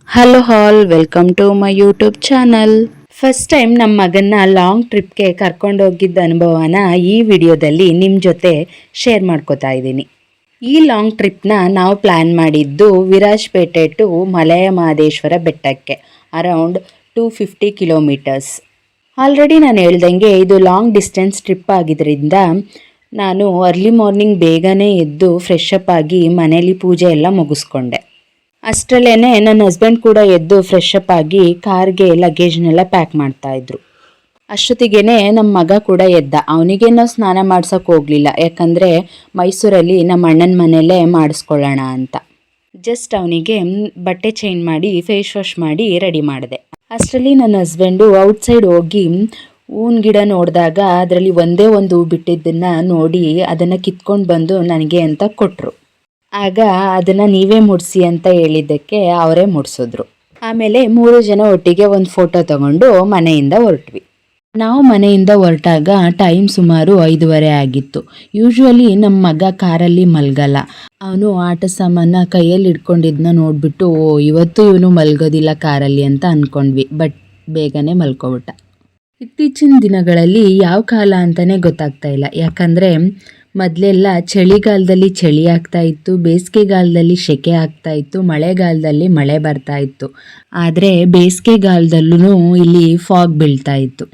Hello all, welcome to my YouTube channel. First time ನಮ್ಮ ಮಗನ್ನ long ಟ್ರಿಪ್ಗೆ ಕರ್ಕೊಂಡೋಗಿದ್ದ ಅನುಭವನ ಈ ವಿಡಿಯೋದಲ್ಲಿ ನಿಮ್ಮ ಜೊತೆ ಶೇರ್ ಮಾಡ್ಕೋತಾ ಇದ್ದೀನಿ. ಈ ಲಾಂಗ್ ಟ್ರಿಪ್ನ ನಾವು ಪ್ಲ್ಯಾನ್ ಮಾಡಿದ್ದು ವಿರಾಜಪೇಟೆ ಟು ಮಲಯ ಮಹದೇಶ್ವರ ಬೆಟ್ಟಕ್ಕೆ, ಅರೌಂಡ್ 250 ಕಿಲೋಮೀಟರ್ಸ್. ಆಲ್ರೆಡಿ ನಾನು ಹೇಳ್ದಂಗೆ ಇದು ಲಾಂಗ್ ಡಿಸ್ಟೆನ್ಸ್ ಟ್ರಿಪ್ ಆಗಿದ್ದರಿಂದ ನಾನು ಅರ್ಲಿ ಮಾರ್ನಿಂಗ್ ಬೇಗನೆ ಎದ್ದು ಫ್ರೆಶ್ ಅಪ್ ಆಗಿ ಮನೇಲಿ ಪೂಜೆ ಎಲ್ಲ ಮುಗಿಸ್ಕೊಂಡೆ. ಅಷ್ಟರಲ್ಲೇ ನನ್ನ ಹಸ್ಬೆಂಡ್ ಕೂಡ ಎದ್ದು ಫ್ರೆಶ್ ಅಪ್ ಆಗಿ ಕಾರ್ಗೆ ಲಗೇಜ್ನೆಲ್ಲ ಪ್ಯಾಕ್ ಮಾಡ್ತಾಯಿದ್ರು. ಅಷ್ಟೊತ್ತಿಗೇ ನಮ್ಮ ಮಗ ಕೂಡ ಎದ್ದ. ಅವನಿಗೆ ನಾವು ಸ್ನಾನ ಮಾಡ್ಸೋಕೆ ಹೋಗಲಿಲ್ಲ, ಯಾಕಂದರೆ ಮೈಸೂರಲ್ಲಿ ನಮ್ಮ ಅಣ್ಣನ ಮನೆಯಲ್ಲೇ ಮಾಡಿಸ್ಕೊಳ್ಳೋಣ ಅಂತ. ಜಸ್ಟ್ ಅವನಿಗೆ ಬಟ್ಟೆ ಚೇಂಜ್ ಮಾಡಿ ಫೇಸ್ ವಾಶ್ ಮಾಡಿ ರೆಡಿ ಮಾಡಿದೆ. ಅಷ್ಟರಲ್ಲಿ ನನ್ನ ಹಸ್ಬೆಂಡು ಔಟ್ಸೈಡ್ ಹೋಗಿ ಹೂವಿನ ಗಿಡ ನೋಡಿದಾಗ ಅದರಲ್ಲಿ ಒಂದೇ ಒಂದು ಹೂ ಬಿಟ್ಟಿದ್ದನ್ನು ನೋಡಿ ಅದನ್ನು ಕಿತ್ಕೊಂಡು ಬಂದು ನನಗೆ ಅಂತ ಕೊಟ್ಟರು. ಆಗ ಅದನ್ನು ನೀವೇ ಮುಡಿಸಿ ಅಂತ ಹೇಳಿದ್ದಕ್ಕೆ ಅವರೇ ಮುಡಿಸಿದ್ರು. ಆಮೇಲೆ 3 ಜನ ಒಟ್ಟಿಗೆ ಒಂದು ಫೋಟೋ ತಗೊಂಡು ಮನೆಯಿಂದ ಹೊರಟ್ವಿ. ನಾವು ಮನೆಯಿಂದ ಹೊರಟಾಗ ಟೈಮ್ ಸುಮಾರು 5:30 ಆಗಿತ್ತು. ಯೂಶ್ವಲಿ ನಮ್ಮ ಮಗ ಕಾರಲ್ಲಿ ಮಲಗಲ್ಲ. ಅವನು ಆಟ ಸಾಮಾನ ಕೈಯಲ್ಲಿ ಇಟ್ಕೊಂಡಿದ್ದನ್ನ ನೋಡಿಬಿಟ್ಟು ಇವತ್ತು ಇವನು ಮಲಗೋದಿಲ್ಲ ಕಾರಲ್ಲಿ ಅಂತ ಅಂದ್ಕೊಂಡ್ವಿ. ಬಟ್ ಬೇಗನೆ ಮಲ್ಕೊಬಿಟ್ಟ. ಇತ್ತೀಚಿನ ದಿನಗಳಲ್ಲಿ ಯಾವ ಕಾಲ ಅಂತಲೇ ಗೊತ್ತಾಗ್ತಾ ಇಲ್ಲ. ಯಾಕಂದರೆ ಮೊದಲೆಲ್ಲ ಚಳಿಗಾಲದಲ್ಲಿ ಚಳಿ ಆಗ್ತಾ ಇತ್ತು, ಬೇಸಿಗೆಗಾಲದಲ್ಲಿ ಸೆಕೆ ಆಗ್ತಾ ಇತ್ತು, ಮಳೆಗಾಲದಲ್ಲಿ ಮಳೆ ಬರ್ತಾ ಇತ್ತು. ಆದರೆ ಬೇಸಿಗೆಗಾಲದಲ್ಲೂ ಇಲ್ಲಿ ಫಾಗ್ ಬೀಳ್ತಾ ಇತ್ತು.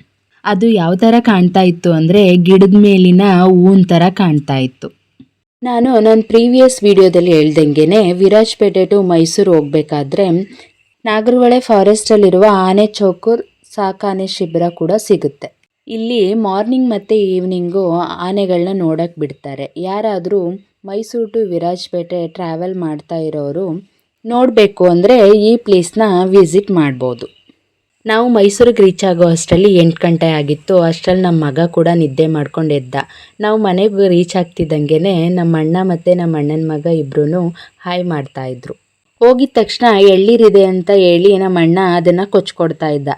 ಅದು ಯಾವ ಥರ ಕಾಣ್ತಾ ಇತ್ತು ಅಂದರೆ ಗಿಡದ ಮೇಲಿನ ಹೂವಿನ ಥರ ಕಾಣ್ತಾ ಇತ್ತು. ನಾನು ನನ್ನ ಪ್ರೀವಿಯಸ್ ವಿಡಿಯೋದಲ್ಲಿ ಹೇಳ್ದಂಗೆ ವಿರಾಜಪೇಟೆ ಟು ಮೈಸೂರು ಹೋಗಬೇಕಾದ್ರೆ ನಾಗರಹೊಳೆ ಫಾರೆಸ್ಟಲ್ಲಿರುವ ಆನೆ ಚೌಕೂರ್ ಸಾಕಾನೆ ಶಿಬಿರ ಕೂಡ ಸಿಗುತ್ತೆ. ಇಲ್ಲಿ ಮಾರ್ನಿಂಗ್ ಮತ್ತು ಈವ್ನಿಂಗು ಆನೆಗಳನ್ನ ನೋಡೋಕ್ಕೆ ಬಿಡ್ತಾರೆ. ಯಾರಾದರೂ ಮೈಸೂರು ಟು ವಿರಾಜಪೇಟೆ ಟ್ರಾವೆಲ್ ಮಾಡ್ತಾ ಇರೋರು ನೋಡಬೇಕು ಅಂದರೆ ಈ ಪ್ಲೇಸ್ನ ವಿಸಿಟ್ ಮಾಡ್ಬೋದು. ನಾವು ಮೈಸೂರಿಗೆ ರೀಚ್ ಆಗೋ ಅಷ್ಟರಲ್ಲಿ 8 ಗಂಟೆ ಆಗಿತ್ತು. ಅಷ್ಟರಲ್ಲಿ ನಮ್ಮ ಮಗ ಕೂಡ ನಿದ್ದೆ ಮಾಡ್ಕೊಂಡು ಎದ್ದ. ನಾವು ಮನೆಗೆ ರೀಚ್ ಆಗ್ತಿದ್ದಂಗೆ ನಮ್ಮ ಅಣ್ಣ ಮತ್ತು ನಮ್ಮ ಅಣ್ಣನ ಮಗ ಇಬ್ಬರೂ ಹಾಯ್ ಮಾಡ್ತಾಯಿದ್ರು. ಹೋಗಿದ ತಕ್ಷಣ ಎಳ್ಳೀರಿದೆ ಅಂತ ಹೇಳಿ ನಮ್ಮ ಅಣ್ಣ ಅದನ್ನು ಕೊಚ್ಕೊಡ್ತಾ ಇದ್ದ.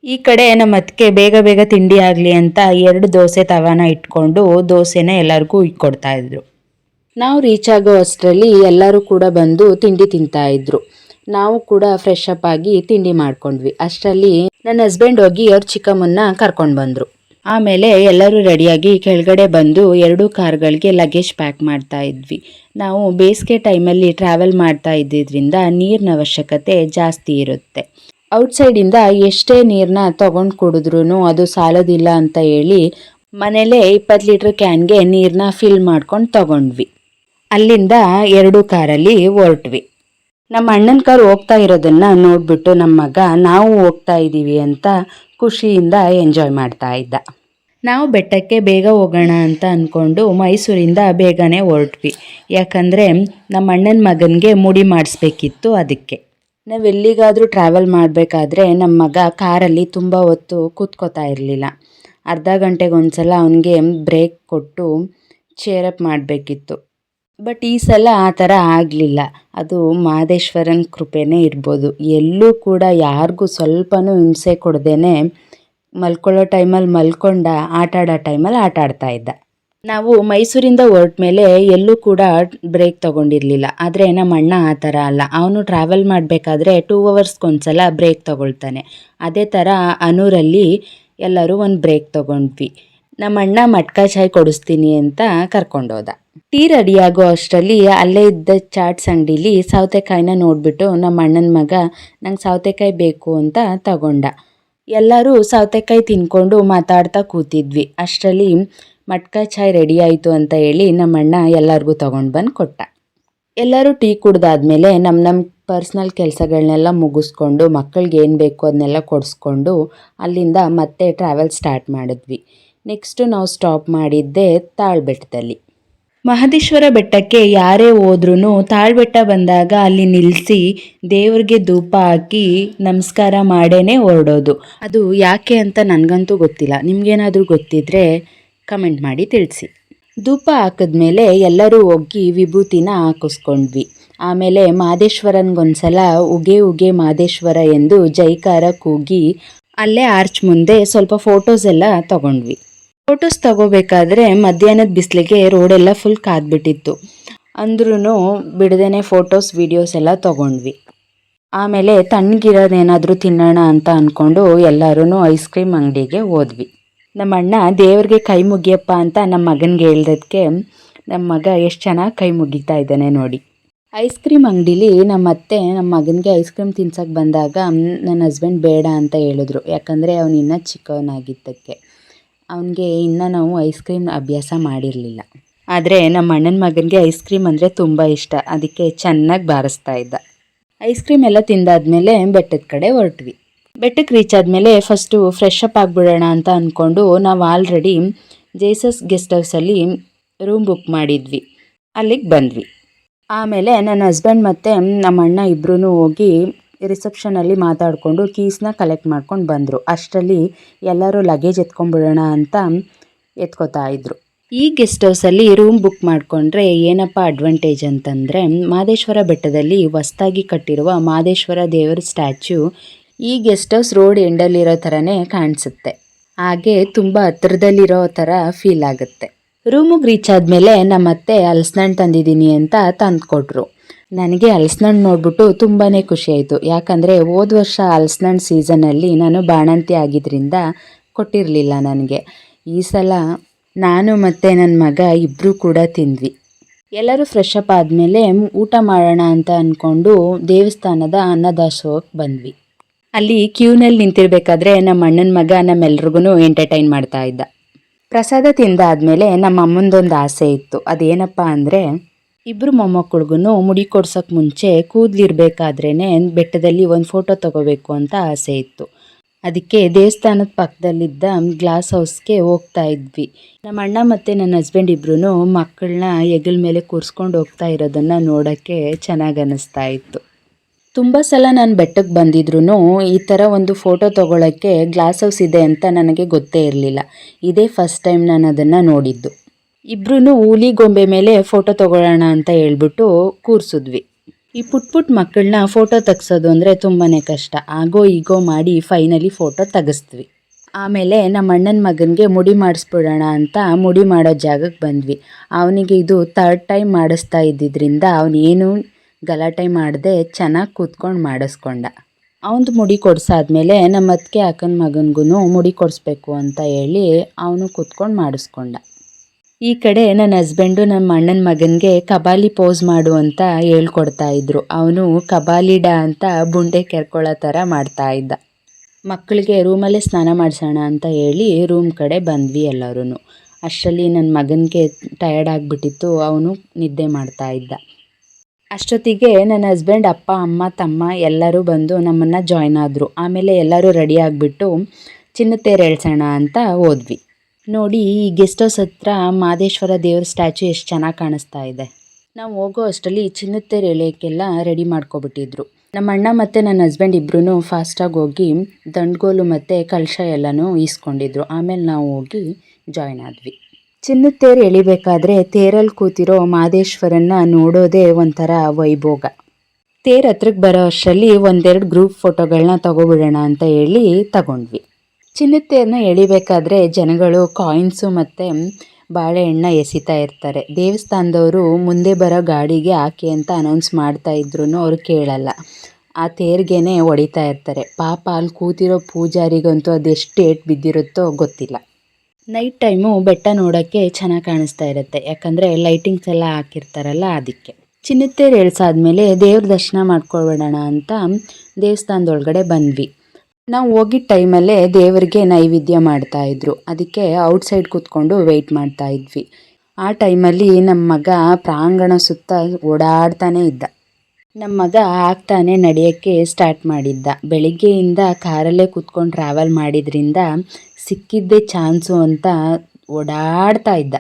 ಈ ಕಡೆ ನಮ್ಮ ಅತ್ತಿಗೆ ಬೇಗ ಬೇಗ ತಿಂಡಿ ಆಗಲಿ ಅಂತ 2 ದೋಸೆ ತವಾನ ಇಟ್ಕೊಂಡು ದೋಸೆನ ಎಲ್ಲರಿಗೂ ಇಟ್ಕೊಡ್ತಾ ಇದ್ರು. ನಾವು ರೀಚ್ ಆಗೋ ಅಷ್ಟರಲ್ಲಿ ಎಲ್ಲರೂ ಕೂಡ ಬಂದು ತಿಂಡಿ ತಿಂತಾಯಿದ್ರು. ನಾವು ಕೂಡ ಫ್ರೆಶ್ ಅಪ್ ಆಗಿ ತಿಂಡಿ ಮಾಡ್ಕೊಂಡ್ವಿ. ಅಷ್ಟರಲ್ಲಿ ನನ್ನ ಹಸ್ಬೆಂಡ್ ಹೋಗಿ ಅವ್ರ ಚಿಕ್ಕಮ್ಮನ್ನ ಕರ್ಕೊಂಡು ಬಂದರು. ಆಮೇಲೆ ಎಲ್ಲರೂ ರೆಡಿಯಾಗಿ ಕೆಳಗಡೆ ಬಂದು 2 ಕಾರ್ಗಳಿಗೆ ಲಗೇಜ್ ಪ್ಯಾಕ್ ಮಾಡ್ತಾ ಇದ್ವಿ. ನಾವು ಬೇಸಿಗೆ ಟೈಮಲ್ಲಿ ಟ್ರಾವೆಲ್ ಮಾಡ್ತಾ ಇದ್ದಿದ್ದರಿಂದ ನೀರಿನ ಅವಶ್ಯಕತೆ ಜಾಸ್ತಿ ಇರುತ್ತೆ. ಔಟ್ಸೈಡಿಂದ ಎಷ್ಟೇ ನೀರನ್ನ ತೊಗೊಂಡು ಕುಡಿದ್ರೂ ಅದು ಸಾಲೋದಿಲ್ಲ ಅಂತ ಹೇಳಿ ಮನೇಲೇ 20 ಲೀಟ್ರ್ ಕ್ಯಾನ್ಗೆ ನೀರನ್ನ ಫಿಲ್ ಮಾಡ್ಕೊಂಡು ತಗೊಂಡ್ವಿ. ಅಲ್ಲಿಂದ 2 ಕಾರಲ್ಲಿ ಹೊರಟ್ವಿ. ನಮ್ಮ ಅಣ್ಣನ ಕಾರು ಹೋಗ್ತಾ ಇರೋದನ್ನು ನೋಡಿಬಿಟ್ಟು ನಮ್ಮ ಮಗ ನಾವು ಹೋಗ್ತಾ ಇದ್ದೀವಿ ಅಂತ ಖುಷಿಯಿಂದ ಎಂಜಾಯ್ ಮಾಡ್ತಾ ಇದ್ದ. ನಾವು ಬೆಟ್ಟಕ್ಕೆ ಬೇಗ ಹೋಗೋಣ ಅಂತ ಅಂದ್ಕೊಂಡು ಮೈಸೂರಿಂದ ಬೇಗನೆ ಹೊರಟ್ವಿ. ಯಾಕಂದರೆ ನಮ್ಮ ಅಣ್ಣನ ಮಗನಿಗೆ ಮುಡಿ ಮಾಡಿಸ್ಬೇಕಿತ್ತು. ಅದಕ್ಕೆ ನಾವೆಲ್ಲಿಗಾದರೂ ಟ್ರಾವೆಲ್ ಮಾಡಬೇಕಾದ್ರೆ ನಮ್ಮ ಮಗ ಕಾರಲ್ಲಿ ತುಂಬ ಹೊತ್ತು ಕೂತ್ಕೋತಾ ಇರಲಿಲ್ಲ. ಅರ್ಧ ಗಂಟೆಗೊಂದ್ಸಲ ಅವನಿಗೆ ಬ್ರೇಕ್ ಕೊಟ್ಟು ಚೇರಪ್ ಮಾಡಬೇಕಿತ್ತು. ಬಟ್ ಈ ಸಲ ಆ ಥರ ಆಗಲಿಲ್ಲ. ಅದು ಮಹದೇಶ್ವರನ ಕೃಪೆನೇ ಇರ್ಬೋದು. ಎಲ್ಲೂ ಕೂಡ ಯಾರಿಗೂ ಸ್ವಲ್ಪನೂ ಹಿಂಸೆ ಕೊಡ್ದೇ ಮಲ್ಕೊಳ್ಳೋ ಟೈಮಲ್ಲಿ ಮಲ್ಕೊಂಡ, ಆಟಾಡೋ ಟೈಮಲ್ಲಿ ಆಟ ಆಡ್ತಾ ಇದ್ದ. ನಾವು ಮೈಸೂರಿಂದ ಹೊರಟ ಮೇಲೆ ಎಲ್ಲೂ ಕೂಡ ಬ್ರೇಕ್ ತೊಗೊಂಡಿರಲಿಲ್ಲ. ಆದರೆ ನಮ್ಮ ಅಣ್ಣ ಆ ಥರ ಅಲ್ಲ. ಅವನು ಟ್ರಾವೆಲ್ ಮಾಡಬೇಕಾದ್ರೆ 2 ಅವರ್ಸ್ಗೊಂದ್ಸಲ ಬ್ರೇಕ್ ತೊಗೊಳ್ತಾನೆ. ಅದೇ ಥರ ಅನೂರಲ್ಲಿ ಎಲ್ಲರೂ ಒಂದು ಬ್ರೇಕ್ ತೊಗೊಂಡ್ವಿ. ನಮ್ಮ ಅಣ್ಣ ಮಟ್ಕಾ ಚಾಯ್ ಕೊಡಿಸ್ತೀನಿ ಅಂತ ಕರ್ಕೊಂಡೋದ. ಟೀ ರೆಡಿಯಾಗೋ ಅಷ್ಟರಲ್ಲಿ ಅಲ್ಲೇ ಇದ್ದ ಚಾಟ್ಸ್ ಅಂಗಡೀಲಿ ಸೌತೆಕಾಯಿನ ನೋಡಿಬಿಟ್ಟು ನಮ್ಮ ಅಣ್ಣನ ಮಗ ನಂಗೆ ಸೌತೆಕಾಯಿ ಬೇಕು ಅಂತ ತಗೊಂಡ. ಎಲ್ಲರೂ ಸೌತೆಕಾಯಿ ತಿನ್ಕೊಂಡು ಮಾತಾಡ್ತಾ ಕೂತಿದ್ವಿ. ಅಷ್ಟರಲ್ಲಿ ಮಟ್ಕಾ ಚಾಯ್ ರೆಡಿ ಆಯಿತು ಅಂತ ಹೇಳಿ ನಮ್ಮ ಅಣ್ಣ ಎಲ್ಲರಿಗೂ ತೊಗೊಂಡು ಬಂದು ಕೊಟ್ಟ. ಎಲ್ಲರೂ ಟೀ ಕುಡ್ದಾದ್ಮೇಲೆ ನಮ್ಮ ಪರ್ಸ್ನಲ್ ಕೆಲಸಗಳನ್ನೆಲ್ಲ ಮುಗಿಸ್ಕೊಂಡು ಮಕ್ಕಳಿಗೆ ಏನು ಬೇಕು ಅದನ್ನೆಲ್ಲ ಕೊಡಿಸ್ಕೊಂಡು ಅಲ್ಲಿಂದ ಮತ್ತೆ ಟ್ರಾವೆಲ್ ಸ್ಟಾರ್ಟ್ ಮಾಡಿದ್ವಿ. ನೆಕ್ಸ್ಟು ನಾವು ಸ್ಟಾಪ್ ಮಾಡಿದ್ದೆ ತಾಳ್ಬೆಟ್ಟದಲ್ಲಿ. ಮಹದೇಶ್ವರ ಬೆಟ್ಟಕ್ಕೆ ಯಾರೇ ಹೋದ್ರೂ ತಾಳ್ಬೆಟ್ಟ ಬಂದಾಗ ಅಲ್ಲಿ ನಿಲ್ಲಿಸಿ ದೇವ್ರಿಗೆ ಧೂಪ ಹಾಕಿ ನಮಸ್ಕಾರ ಮಾಡೇ ಹೊರಡೋದು. ಅದು ಯಾಕೆ ಅಂತ ನನಗಂತೂ ಗೊತ್ತಿಲ್ಲ. ನಿಮಗೇನಾದರೂ ಗೊತ್ತಿದ್ದರೆ ಕಮೆಂಟ್ ಮಾಡಿ ತಿಳಿಸಿ. ಧೂಪ ಹಾಕಿದ್ಮೇಲೆ ಎಲ್ಲರೂ ಹೋಗಿ ವಿಭೂತಿನ ಹಾಕಿಸ್ಕೊಂಡ್ವಿ. ಆಮೇಲೆ ಮಹದೇಶ್ವರನಿಗೊಂದ್ಸಲ ಉಗೆ ಉಗೆ ಮಹದೇಶ್ವರ ಎಂದು ಜೈಕಾರ ಕೂಗಿ ಅಲ್ಲೇ ಆರ್ಚ್ ಮುಂದೆ ಸ್ವಲ್ಪ ಫೋಟೋಸ್ ಎಲ್ಲ ತಗೊಂಡ್ವಿ. ಫೋಟೋಸ್ ತಗೋಬೇಕಾದ್ರೆ ಮಧ್ಯಾಹ್ನದ ಬಿಸಿಲಿಗೆ ರೋಡೆಲ್ಲ ಫುಲ್ ಕಾದ್ಬಿಟ್ಟಿತ್ತು. ಅಂದ್ರೂ ಬಿಡದೇನೆ ಫೋಟೋಸ್ ವಿಡಿಯೋಸ್ ಎಲ್ಲ ತಗೊಂಡ್ವಿ. ಆಮೇಲೆ ತಣ್ಣಗಿರೋದೇನಾದರೂ ತಿನ್ನೋಣ ಅಂತ ಅಂದ್ಕೊಂಡು ಎಲ್ಲರೂ ಐಸ್ ಕ್ರೀಮ್ ಅಂಗಡಿಗೆ ಹೋದ್ವಿ. ನಮ್ಮ ಅಣ್ಣ ದೇವ್ರಿಗೆ ಕೈ ಮುಗಿಯಪ್ಪ ಅಂತ ನಮ್ಮ ಮಗನಿಗೆ ಹೇಳ್ದಕ್ಕೆ ನಮ್ಮ ಮಗ ಎಷ್ಟು ಚೆನ್ನಾಗಿ ಕೈ ಮುಗಿತಾ ಇದ್ದಾನೆ ನೋಡಿ. ಐಸ್ ಕ್ರೀಮ್ ಅಂಗಡೀಲಿ ನಮ್ಮ ಅತ್ತೆ ನಮ್ಮ ಮಗನಿಗೆ ಐಸ್ ಕ್ರೀಮ್ ತಿನ್ಸಕ್ಕೆ ಬಂದಾಗ ನನ್ನ ಹಸ್ಬೆಂಡ್ ಬೇಡ ಅಂತ ಹೇಳಿದ್ರು. ಯಾಕಂದರೆ ಅವನು ಇನ್ನೂ ಚಿಕ್ಕವನಾಗಿದ್ದಕ್ಕೆ ಅವನಿಗೆ ಇನ್ನೂ ನಾವು ಐಸ್ ಕ್ರೀಮ್ ಅಭ್ಯಾಸ ಮಾಡಿರಲಿಲ್ಲ. ಆದರೆ ನಮ್ಮ ಅಣ್ಣನ ಮಗನಿಗೆ ಐಸ್ ಕ್ರೀಮ್ ಅಂದರೆ ತುಂಬ ಇಷ್ಟ. ಅದಕ್ಕೆ ಚೆನ್ನಾಗಿ ಬಾರಿಸ್ತಾ ಇದ್ದ. ಐಸ್ ಕ್ರೀಮ್ ಎಲ್ಲ ತಿಂದಾದ್ಮೇಲೆ ಬೆಟ್ಟದ ಕಡೆ ಹೊರಟ್ವಿ. ಬೆಟ್ಟಕ್ಕೆ ರೀಚ್ ಆದಮೇಲೆ ಫಸ್ಟು ಫ್ರೆಶ್ ಅಪ್ ಆಗಿಬಿಡೋಣ ಅಂತ ಅಂದ್ಕೊಂಡು ನಾವು ಆಲ್ರೆಡಿ ಜೇಸಸ್ ಗೆಸ್ಟ್ ಹೌಸಲ್ಲಿ ರೂಮ್ ಬುಕ್ ಮಾಡಿದ್ವಿ. ಅಲ್ಲಿಗೆ ಬಂದ್ವಿ. ಆಮೇಲೆ ನನ್ನ ಹಸ್ಬೆಂಡ್ ಮತ್ತು ನಮ್ಮ ಅಣ್ಣ ಇಬ್ಬರೂ ಹೋಗಿ ರಿಸೆಪ್ಷನಲ್ಲಿ ಮಾತಾಡಿಕೊಂಡು ಕೀಸ್ನ ಕಲೆಕ್ಟ್ ಮಾಡ್ಕೊಂಡು ಬಂದರು. ಅಷ್ಟರಲ್ಲಿ ಎಲ್ಲರೂ ಲಗೇಜ್ ಎತ್ಕೊಂಡ್ಬಿಡೋಣ ಅಂತ ಎತ್ಕೋತಾ ಇದ್ರು. ಈ ಗೆಸ್ಟ್ ಹೌಸಲ್ಲಿ ರೂಮ್ ಬುಕ್ ಮಾಡಿಕೊಂಡ್ರೆ ಏನಪ್ಪ ಅಡ್ವಾಂಟೇಜ್ ಅಂತಂದರೆ ಮಹದೇಶ್ವರ ಬೆಟ್ಟದಲ್ಲಿ ಹೊಸ್ದಾಗಿ ಕಟ್ಟಿರುವ ಮಹದೇಶ್ವರ ದೇವರ ಸ್ಟ್ಯಾಚ್ಯೂ ಈ ಗೆಸ್ಟ್ ಹೌಸ್ ರೋಡ್ ಎಂಡಲ್ಲಿರೋ ಥರನೇ ಕಾಣಿಸುತ್ತೆ. ಹಾಗೆ ತುಂಬ ಹತ್ರದಲ್ಲಿರೋ ಥರ ಫೀಲ್ ಆಗುತ್ತೆ. ರೂಮಿಗೆ ರೀಚ್ ಆದಮೇಲೆ ನಮ್ಮ ಅತ್ತೆ ಹಲಸಿನಣ್ಣು ತಂದಿದ್ದೀನಿ ಅಂತ ತಂದುಕೊಟ್ರು. ನನಗೆ ಹಲಸಿನಣ್ಣು ನೋಡ್ಬಿಟ್ಟು ತುಂಬಾ ಖುಷಿ ಆಯಿತು. ಯಾಕಂದರೆ ಹೋದ ವರ್ಷ ಹಲಸಿನಣ್ಣು ಸೀಸನಲ್ಲಿ ನಾನು ಬಾಣಂತಿ ಆಗಿದ್ದರಿಂದ ಕೊಟ್ಟಿರಲಿಲ್ಲ ನನಗೆ. ಈ ಸಲ ನಾನು ಮತ್ತು ನನ್ನ ಮಗ ಇಬ್ಬರೂ ಕೂಡ ತಿಂದ್ವಿ. ಎಲ್ಲರೂ ಫ್ರೆಶ್ ಅಪ್ ಆದಮೇಲೆ ಊಟ ಮಾಡೋಣ ಅಂತ ಅಂದ್ಕೊಂಡು ದೇವಸ್ಥಾನದ ಅನ್ನದಾಸೋಹಕ್ಕೆ ಬಂದ್ವಿ. ಅಲ್ಲಿ ಕ್ಯೂನಲ್ಲಿ ನಿಂತಿರಬೇಕಾದ್ರೆ ನಮ್ಮ ಅಣ್ಣನ ಮಗ ನಮ್ಮೆಲ್ರಿಗೂ ಎಂಟರ್ಟೈನ್ ಮಾಡ್ತಾ ಇದ್ದ. ಪ್ರಸಾದ ತಿಂದಾದ್ಮೇಲೆ ನಮ್ಮ ಅಮ್ಮಂದೊಂದು ಆಸೆ ಇತ್ತು. ಅದೇನಪ್ಪ ಅಂದರೆ ಇಬ್ಬರು ಮೊಮ್ಮಕ್ಕಳಿಗೂ ಮುಡಿ ಕೊಡ್ಸೋಕ್ಕೆ ಮುಂಚೆ ಕೂದಲಿರ್ಬೇಕಾದ್ರೇ ಬೆಟ್ಟದಲ್ಲಿ ಒಂದು ಫೋಟೋ ತೊಗೋಬೇಕು ಅಂತ ಆಸೆ ಇತ್ತು. ಅದಕ್ಕೆ ದೇವಸ್ಥಾನದ ಪಕ್ಕದಲ್ಲಿದ್ದ ಗ್ಲಾಸ್ ಹೌಸ್ಗೆ ಹೋಗ್ತಾ ಇದ್ವಿ. ನಮ್ಮ ಅಣ್ಣ ಮತ್ತು ನನ್ನ ಹಸ್ಬೆಂಡ್ ಇಬ್ಬರೂ ಮಕ್ಕಳನ್ನ ಹೆಗಲ ಮೇಲೆ ಕೂರಿಸ್ಕೊಂಡು ಹೋಗ್ತಾ ಇರೋದನ್ನು ನೋಡೋಕ್ಕೆ ಚೆನ್ನಾಗಿ ಅನ್ನಿಸ್ತಾ ಇತ್ತು. ತುಂಬ ಸಲ ನಾನು ಬೆಟ್ಟಕ್ಕೆ ಬಂದಿದ್ರೂ ಈ ಥರ ಒಂದು ಫೋಟೋ ತೊಗೊಳಕ್ಕೆ ಗ್ಲಾಸ್ ಹೌಸ್ ಇದೆ ಅಂತ ನನಗೆ ಗೊತ್ತೇ ಇರಲಿಲ್ಲ. ಇದೇ ಫಸ್ಟ್ ಟೈಮ್ ನಾನು ಅದನ್ನು ನೋಡಿದ್ದು. ಇಬ್ಬರೂ ಹುಲಿ ಗೊಂಬೆ ಮೇಲೆ ಫೋಟೋ ತೊಗೊಳ್ಳೋಣ ಅಂತ ಹೇಳ್ಬಿಟ್ಟು ಕೂರಿಸಿದ್ವಿ. ಈ ಪುಟ್ಟ ಮಕ್ಕಳನ್ನ ಫೋಟೋ ತೆಗ್ಸೋದು ಅಂದರೆ ತುಂಬಾ ಕಷ್ಟ. ಆಗೋ ಈಗೋ ಮಾಡಿ ಫೈನಲಿ ಫೋಟೋ ತೆಗೆಸ್ದ್ವಿ. ಆಮೇಲೆ ನಮ್ಮ ಅಣ್ಣನ ಮಗನಿಗೆ ಮುಡಿ ಮಾಡಿಸ್ಬಿಡೋಣ ಅಂತ ಮುಡಿ ಮಾಡೋ ಜಾಗಕ್ಕೆ ಬಂದ್ವಿ. ಅವನಿಗೆ ಇದು ಥರ್ಡ್ ಟೈಮ್ ಮಾಡಿಸ್ತಾ ಇದ್ದಿದ್ದರಿಂದ ಅವನೇನು ಗಲಾಟೆ ಮಾಡದೆ ಚೆನ್ನಾಗಿ ಕೂತ್ಕೊಂಡು ಮಾಡಿಸ್ಕೊಂಡ. ಅವನದು ಮುಡಿ ಕೊಡಿಸಾದ್ಮೇಲೆ ನಮ್ಮ ಅತ್ತಿಗೆ ಅಕ್ಕನ ಮಗನಿಗೂ ಮುಡಿ ಕೊಡಿಸ್ಬೇಕು ಅಂತ ಹೇಳಿ ಅವನು ಕೂತ್ಕೊಂಡು ಮಾಡಿಸ್ಕೊಂಡ. ಈ ಕಡೆ ನನ್ನ ಹಸ್ಬೆಂಡು ನಮ್ಮ ಅಣ್ಣನ ಮಗನಿಗೆ ಕಬಾಲಿ ಪೋಸ್ ಮಾಡು ಅಂತ ಹೇಳ್ಕೊಡ್ತಾ ಇದ್ರು. ಅವನು ಕಬಾಲಿಡ ಅಂತ ಬುಂಡೆ ಕೆರ್ಕೊಳ್ಳೋ ಥರ ಮಾಡ್ತಾ ಇದ್ದ. ಮಕ್ಕಳಿಗೆ ರೂಮಲ್ಲೇ ಸ್ನಾನ ಮಾಡಿಸೋಣ ಅಂತ ಹೇಳಿ ರೂಮ್ ಕಡೆ ಬಂದ್ವಿ ಎಲ್ಲರೂ. ಅಷ್ಟರಲ್ಲಿ ನನ್ನ ಮಗನಿಗೆ ಟಯರ್ಡ್ ಆಗಿಬಿಟ್ಟಿತ್ತು. ಅವನು ನಿದ್ದೆ ಮಾಡ್ತಾ ಇದ್ದ. ಅಷ್ಟೊತ್ತಿಗೆ ನನ್ನ ಹಸ್ಬೆಂಡ್ ಅಪ್ಪ ಅಮ್ಮ ತಮ್ಮ ಎಲ್ಲರೂ ಬಂದು ನಮ್ಮನ್ನು ಜಾಯ್ನ್ ಆದರು. ಆಮೇಲೆ ಎಲ್ಲರೂ ರೆಡಿ ಆಗಿಬಿಟ್ಟು ಚಿನ್ನದ ತೇರು ಎಳ್ಸೋಣ ಅಂತ ಹೋದ್ವಿ. ನೋಡಿ, ಈ ಗೆಸ್ಟ್ ಹೌಸ್ ಹತ್ರ ಮಹದೇಶ್ವರ ದೇವ್ರ ಸ್ಟ್ಯಾಚ್ಯೂ ಎಷ್ಟು ಚೆನ್ನಾಗಿ ಕಾಣಿಸ್ತಾ ಇದೆ. ನಾವು ಹೋಗೋ ಅಷ್ಟರಲ್ಲಿ ಚಿನ್ನದ ತೇರು ಎಳೆಯೋಕ್ಕೆಲ್ಲ ರೆಡಿ ಮಾಡ್ಕೊಬಿಟ್ಟಿದ್ರು. ನಮ್ಮ ಅಣ್ಣ ಮತ್ತು ನನ್ನ ಹಸ್ಬೆಂಡ್ ಇಬ್ಬರೂ ಫಾಸ್ಟಾಗಿ ಹೋಗಿ ದಂಡ್ಗೋಲು ಮತ್ತು ಕಳಶ ಎಲ್ಲನೂ ಈಸ್ಕೊಂಡಿದ್ರು. ಆಮೇಲೆ ನಾವು ಹೋಗಿ ಜಾಯ್ನ್ ಆದ್ವಿ. ಚಿನ್ನದ ತೇರು ಎಳಿಬೇಕಾದ್ರೆ ತೇರಲ್ಲಿ ಕೂತಿರೋ ಮಹದೇಶ್ವರನ್ನ ನೋಡೋದೇ ಒಂಥರ ವೈಭೋಗ. ತೇರು ಹತ್ರಕ್ಕೆ ಬರೋ ಅಷ್ಟರಲ್ಲಿ ಒಂದೆರಡು ಗ್ರೂಪ್ ಫೋಟೋಗಳನ್ನ ತಗೋಬಿಡೋಣ ಅಂತ ಹೇಳಿ ತಗೊಂಡ್ವಿ. ಚಿನ್ನದ ತೇರನ್ನ ಎಳಿಬೇಕಾದ್ರೆ ಜನಗಳು ಕಾಯಿನ್ಸು ಮತ್ತು ಬಾಳೆಹಣ್ಣ ಎಸಿತಾ ಇರ್ತಾರೆ. ದೇವಸ್ಥಾನದವರು ಮುಂದೆ ಬರೋ ಗಾಡಿಗೆ ಹಾಕಿ ಅಂತ ಅನೌನ್ಸ್ ಮಾಡ್ತಾ ಇದ್ರು ಅವ್ರು ಕೇಳಲ್ಲ. ಆ ತೇರಿಗೇನೆ ಹೊಡಿತಾ ಇರ್ತಾರೆ. ಪಾಪ ಅಲ್ಲಿ ಕೂತಿರೋ ಪೂಜಾರಿಗಂತೂ ಅದೆಷ್ಟು ಏಟು ಬಿದ್ದಿರುತ್ತೋ ಗೊತ್ತಿಲ್ಲ. ನೈಟ್ ಟೈಮು ಬೆಟ್ಟ ನೋಡೋಕ್ಕೆ ಚೆನ್ನಾಗಿ ಕಾಣಿಸ್ತಾ ಇರುತ್ತೆ. ಯಾಕಂದರೆ ಲೈಟಿಂಗ್ಸ್ ಎಲ್ಲ ಹಾಕಿರ್ತಾರಲ್ಲ ಅದಕ್ಕೆ. ಚಿನ್ನದ ತೇರು ಎಳ್ಸಾದ್ಮೇಲೆ ದೇವ್ರ ದರ್ಶನ ಮಾಡ್ಕೊಬಿಡೋಣ ಅಂತ ದೇವಸ್ಥಾನದೊಳಗಡೆ ಬಂದ್ವಿ. ನಾವು ಹೋಗಿದ್ದ ಟೈಮಲ್ಲೇ ದೇವರಿಗೆ ನೈವೇದ್ಯ ಮಾಡ್ತಾಯಿದ್ರು. ಅದಕ್ಕೆ ಔಟ್ಸೈಡ್ ಕೂತ್ಕೊಂಡು ವೆಯ್ಟ್ ಮಾಡ್ತಾ ಇದ್ವಿ. ಆ ಟೈಮಲ್ಲಿ ನಮ್ಮ ಮಗ ಪ್ರಾಂಗಣ ಸುತ್ತ ಓಡಾಡ್ತಾನೆ ಇದ್ದ. ನಮ್ಮ ಮಗ ಆಗ್ತಾನೆ ನಡೆಯೋಕ್ಕೆ ಸ್ಟಾರ್ಟ್ ಮಾಡಿದ್ದ. ಬೆಳಿಗ್ಗೆಯಿಂದ ಕಾರಲ್ಲೇ ಕೂತ್ಕೊಂಡು ಟ್ರಾವೆಲ್ ಮಾಡಿದ್ರಿಂದ ಸಿಕ್ಕಿದ್ದೇ ಚಾನ್ಸು ಅಂತ ಓಡಾಡ್ತಾ ಇದ್ದ.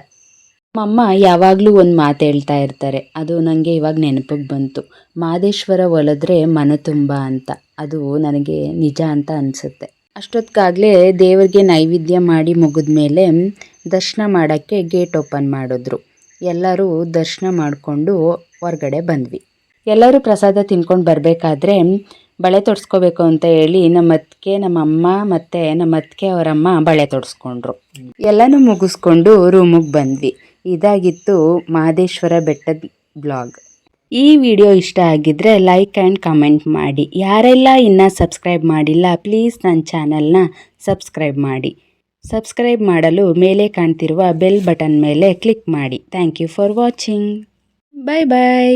ನಮ್ಮಮ್ಮ ಯಾವಾಗಲೂ ಒಂದು ಮಾತು ಹೇಳ್ತಾ ಇರ್ತಾರೆ. ಅದು ನನಗೆ ಇವಾಗ ನೆನಪಿಗೆ ಬಂತು. ಮಹದೇಶ್ವರ ಒಲಿದ್ರೆ ಮನ ತುಂಬ ಅಂತ. ಅದು ನನಗೆ ನಿಜ ಅಂತ ಅನಿಸುತ್ತೆ. ಅಷ್ಟೊತ್ತಿಗಾಗಲೇ ದೇವರಿಗೆ ನೈವೇದ್ಯ ಮಾಡಿ ಮುಗಿದ್ಮೇಲೆ ದರ್ಶನ ಮಾಡೋಕ್ಕೆ ಗೇಟ್ ಓಪನ್ ಮಾಡಿದ್ರು. ಎಲ್ಲರೂ ದರ್ಶನ ಮಾಡಿಕೊಂಡು ಹೊರಗಡೆ ಬಂದ್ವಿ. ಎಲ್ಲರೂ ಪ್ರಸಾದ ತಿನ್ಕೊಂಡು ಬರಬೇಕಾದ್ರೆ ಬಳೆ ತೊಡಿಸ್ಕೋಬೇಕು ಅಂತ ಹೇಳಿ ನಮ್ಮ ಅತ್ತಿಗೆ, ನಮ್ಮ ಅಮ್ಮ ಮತ್ತು ನಮ್ಮ ಅತ್ತಿಗೆ ಅವರಮ್ಮ ಬಳೆ ತೊಡಿಸ್ಕೊಂಡ್ರು. ಎಲ್ಲನೂ ಮುಗಿಸ್ಕೊಂಡು ರೂಮಿಗೆ ಬಂದ್ವಿ. ಇದಾಗಿತ್ತು ಮಹದೇಶ್ವರ ಬೆಟ್ಟದ ಬ್ಲಾಗ್. ಈ ವಿಡಿಯೋ ಇಷ್ಟ ಆಗಿದ್ರೆ ಲೈಕ್ ಆ್ಯಂಡ್ ಕಮೆಂಟ್ ಮಾಡಿ. ಯಾರೆಲ್ಲ ಇನ್ನೂ ಸಬ್ಸ್ಕ್ರೈಬ್ ಮಾಡಿಲ್ಲ ಪ್ಲೀಸ್ ನನ್ನ ಚಾನಲ್ನ ಸಬ್ಸ್ಕ್ರೈಬ್ ಮಾಡಿ. ಸಬ್ಸ್ಕ್ರೈಬ್ ಮಾಡಲು ಮೇಲೆ ಕಾಣ್ತಿರುವ ಬೆಲ್ ಬಟನ್ ಮೇಲೆ ಕ್ಲಿಕ್ ಮಾಡಿ. Thank you for watching. Bye bye.